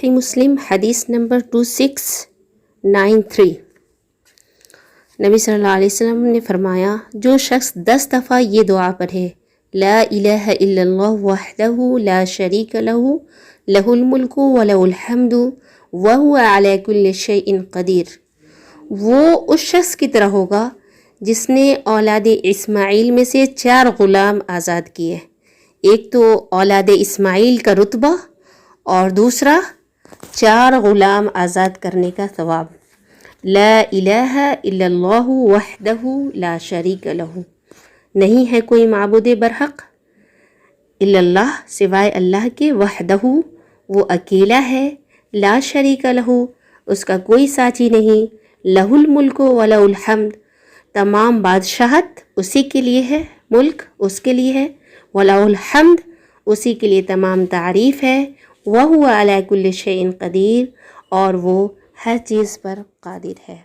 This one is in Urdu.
صحیح مسلم حدیث نمبر 2693، نبی صلی اللہ علیہ وسلم نے فرمایا جو شخص 10 دفعہ یہ دعا پڑھے لا الہ الا اللہ وحدہ لا شریک لہ لہ الملک ولہ الحمد وہو علی کل شیء قدیر، وہ اس شخص کی طرح ہوگا جس نے اولاد اسماعیل میں سے 4 غلام آزاد کیے، ایک تو اولاد اسماعیل کا رتبہ اور دوسرا 4 غلام آزاد کرنے کا ثواب۔ لا الہ الا اللہ وحدہ لا شریک لہ، نہیں ہے کوئی معبود برحق الا اللہ سوائے اللہ کے، وحدہ وہ اکیلا ہے، لا شریک لہ اس کا کوئی ساتھی نہیں، لہ الملک ولہ الحمد تمام بادشاہت اسی کے لیے ہے، ملک اس کے لیے ہے، ولہ الحمد اسی کے لیے تمام تعریف ہے، وہو علی کل شیء قدیر اور وہ ہر چیز پر قادر ہے۔